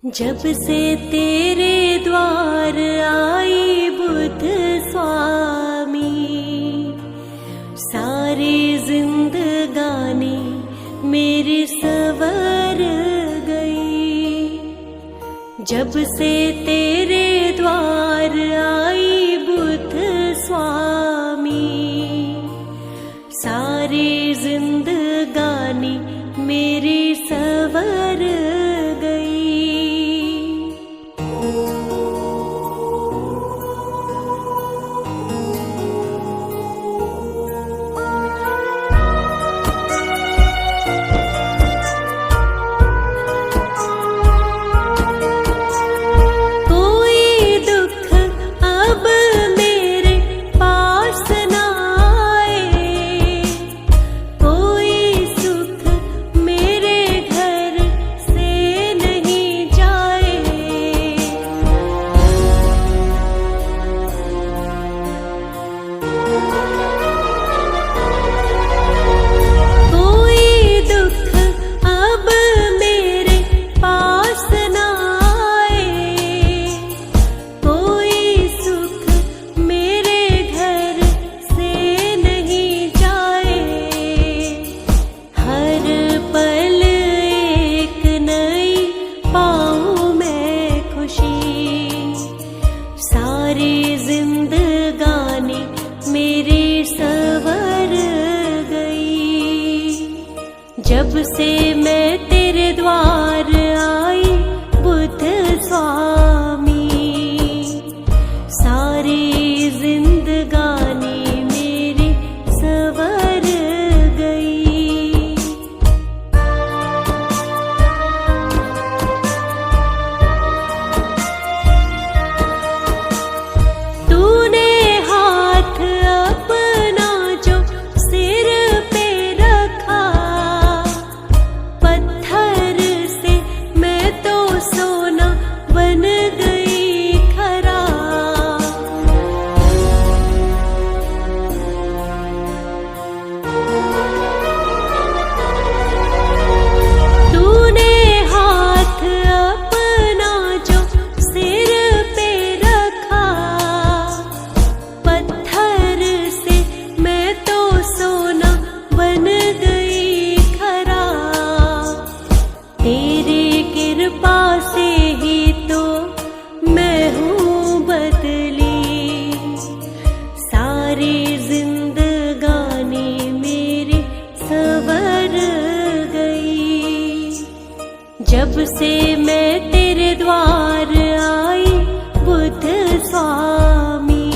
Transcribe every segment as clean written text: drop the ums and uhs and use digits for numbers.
जब से तेरे द्वार आई बुद्ध स्वामी, सारी जिंदगानी मेरी सवर गई। जब से तेरे द्वार आई बुद्ध स्वामी, सारी जिंदगानी मेरी सवर गई। जब से मैं तेरे द्वार आई बुद्ध स्वामी, सारी जिंदगानी मेरी सवर गई। तूने हाथ अपना जो सिर पे रखा, सोना बन गई खरा। तूने हाथ अपना जो सिर पे रखा, पत्थर से मैं तो सोना बन गई खरा। तेरी कृपा से ही तो मैं हूँ बदली, सारी जिंदगानी मेरी सवर गई। जब से मैं तेरे द्वार आई बुद्ध स्वामी,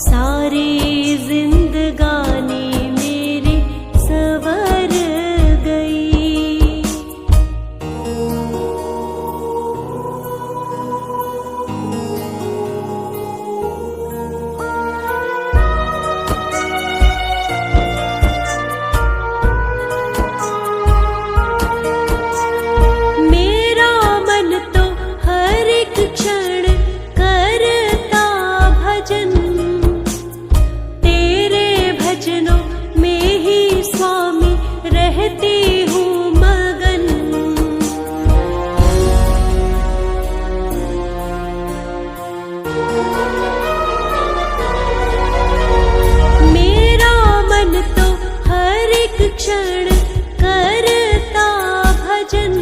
सारी जिंदगानी मेरी सवर गई। क्षण करता भजन, तेरे भजनों में ही स्वामी रहती हूँ मगन। मेरा मन तो हर एक क्षण करता भजन,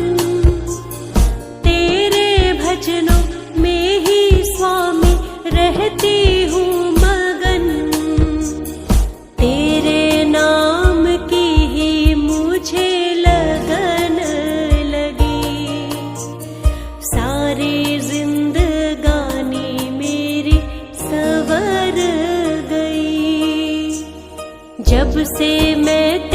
तेरे भजनों में ही स्वामी रहती हूँ मगन। तेरे नाम की ही मुझे लगन लगी, सारी जिंदगानी मेरी सवर गई। जब से मैं